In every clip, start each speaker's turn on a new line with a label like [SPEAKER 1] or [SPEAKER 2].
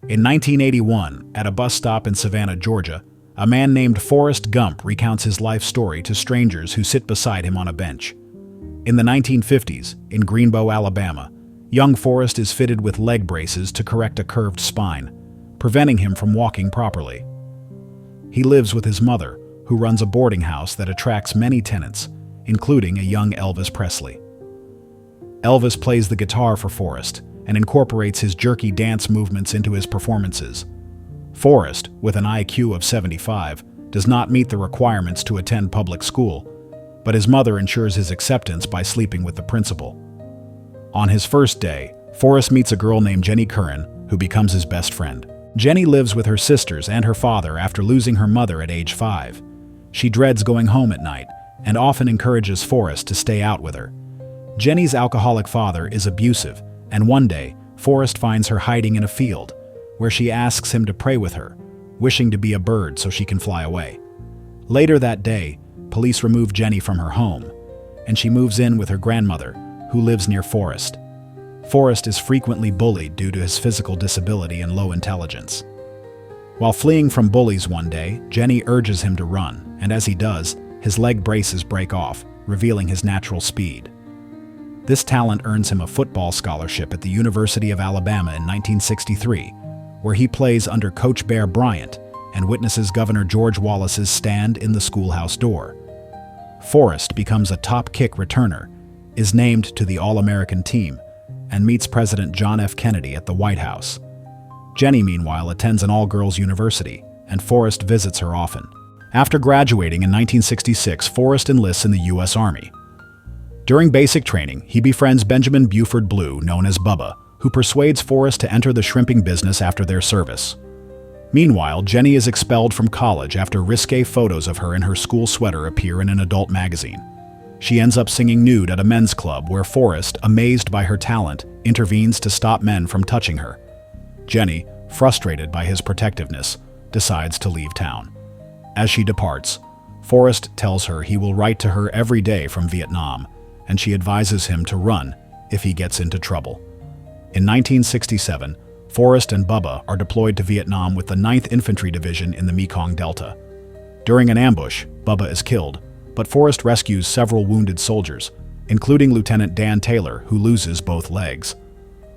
[SPEAKER 1] In 1981, at a bus stop in Savannah, Georgia, a man named Forrest Gump recounts his life story to strangers who sit beside him on a bench. In the 1950s, in Greenbow, Alabama, young Forrest is fitted with leg braces to correct a curved spine, preventing him from walking properly. He lives with his mother, who runs a boarding house that attracts many tenants, including a young Elvis Presley. Elvis plays the guitar for Forrest and incorporates his jerky dance movements into his performances. Forrest, with an IQ of 75, does not meet the requirements to attend public school, but his mother ensures his acceptance by sleeping with the principal. On his first day, Forrest meets a girl named Jenny Curran, who becomes his best friend. Jenny lives with her sisters and her father after losing her mother at age 5. She dreads going home at night and often encourages Forrest to stay out with her. Jenny's alcoholic father is abusive, and one day, Forrest finds her hiding in a field, where she asks him to pray with her, wishing to be a bird so she can fly away. Later that day, police remove Jenny from her home, and she moves in with her grandmother, who lives near Forrest. Forrest is frequently bullied due to his physical disability and low intelligence. While fleeing from bullies one day, Jenny urges him to run, and as he does, his leg braces break off, revealing his natural speed. This talent earns him a football scholarship at the University of Alabama in 1963, where he plays under Coach Bear Bryant and witnesses Governor George Wallace's stand in the schoolhouse door. Forrest becomes a top kick returner, is named to the All-American team, and meets President John F. Kennedy at the White House. Jenny, meanwhile, attends an all-girls university, and Forrest visits her often. After graduating in 1966, Forrest enlists in the U.S. Army. During basic training, he befriends Benjamin Buford Blue, known as Bubba, who persuades Forrest to enter the shrimping business after their service. Meanwhile, Jenny is expelled from college after risque photos of her in her school sweater appear in an adult magazine. She ends up singing nude at a men's club where Forrest, amazed by her talent, intervenes to stop men from touching her. Jenny, frustrated by his protectiveness, decides to leave town. As she departs, Forrest tells her he will write to her every day from Vietnam, and she advises him to run if he gets into trouble. In 1967, Forrest and Bubba are deployed to Vietnam with the 9th Infantry Division in the Mekong Delta. During an ambush, Bubba is killed, but Forrest rescues several wounded soldiers, including Lieutenant Dan Taylor, who loses both legs.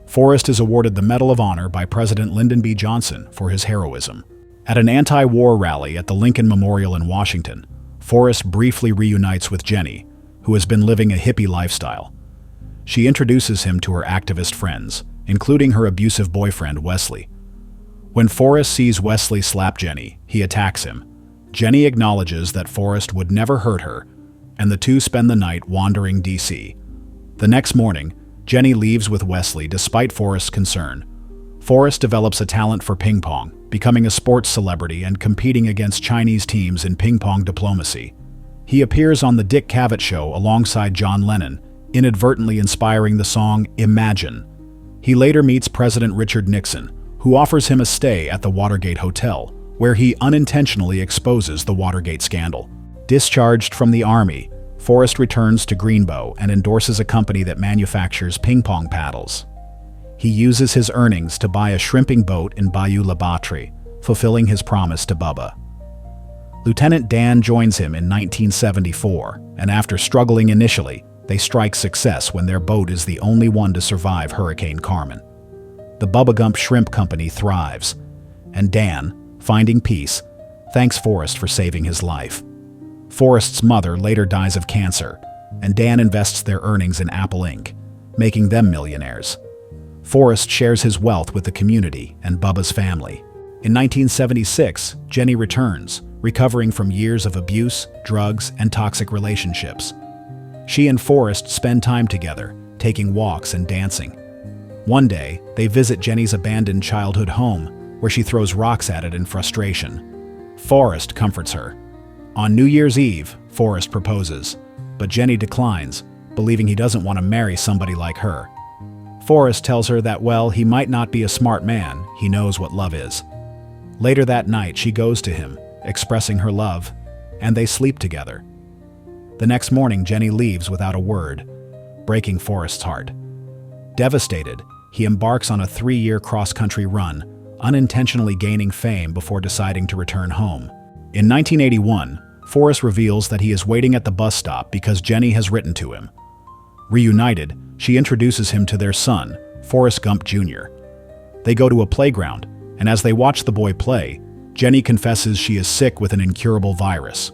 [SPEAKER 1] Forrest is awarded the Medal of Honor by President Lyndon B. Johnson for his heroism. At an anti-war rally at the Lincoln Memorial in Washington, Forrest briefly reunites with Jenny, who has been living a hippie lifestyle. She introduces him to her activist friends, including her abusive boyfriend, Wesley. When Forrest sees Wesley slap Jenny, he attacks him. Jenny acknowledges that Forrest would never hurt her, and the two spend the night wandering D.C. The next morning, Jenny leaves with Wesley despite Forrest's concern. Forrest develops a talent for ping pong, becoming a sports celebrity and competing against Chinese teams in ping pong diplomacy. He appears on The Dick Cavett Show alongside John Lennon, inadvertently inspiring the song Imagine. He later meets President Richard Nixon, who offers him a stay at the Watergate Hotel, where he unintentionally exposes the Watergate scandal. Discharged from the Army, Forrest returns to Greenbow and endorses a company that manufactures ping pong paddles. He uses his earnings to buy a shrimping boat in Bayou La Batre, fulfilling his promise to Bubba. Lieutenant Dan joins him in 1974, and after struggling initially, they strike success when their boat is the only one to survive Hurricane Carmen. The Bubba Gump Shrimp Company thrives, and Dan, finding peace, thanks Forrest for saving his life. Forrest's mother later dies of cancer, and Dan invests their earnings in Apple Inc., making them millionaires. Forrest shares his wealth with the community and Bubba's family. In 1976, Jenny returns, recovering from years of abuse, drugs, and toxic relationships. She and Forrest spend time together, taking walks and dancing. One day, they visit Jenny's abandoned childhood home, where she throws rocks at it in frustration. Forrest comforts her. On New Year's Eve, Forrest proposes, but Jenny declines, believing he doesn't want to marry somebody like her. Forrest tells her that, well, he might not be a smart man, he knows what love is. Later that night, she goes to him, expressing her love, and they sleep together. The next morning, Jenny leaves without a word, breaking Forrest's heart. Devastated, he embarks on a 3-year cross-country run, unintentionally gaining fame before deciding to return home. In 1981, Forrest reveals that he is waiting at the bus stop because Jenny has written to him. Reunited, she introduces him to their son, Forrest Gump Jr. They go to a playground, and as they watch the boy play, Jenny confesses she is sick with an incurable virus.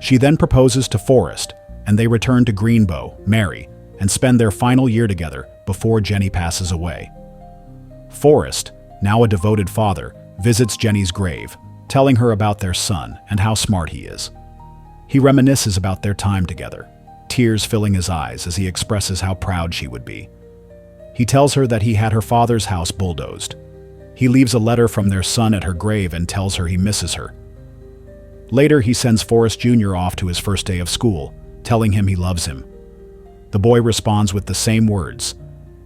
[SPEAKER 1] She then proposes to Forrest, and they return to Greenbow, marry, and spend their final year together before Jenny passes away. Forrest, now a devoted father, visits Jenny's grave, telling her about their son and how smart he is. He reminisces about their time together, tears filling his eyes as he expresses how proud she would be. He tells her that he had her father's house bulldozed. He leaves a letter from their son at her grave and tells her he misses her. Later, he sends Forrest Jr. off to his first day of school, telling him he loves him. The boy responds with the same words,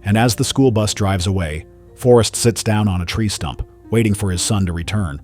[SPEAKER 1] and as the school bus drives away, Forrest sits down on a tree stump, waiting for his son to return.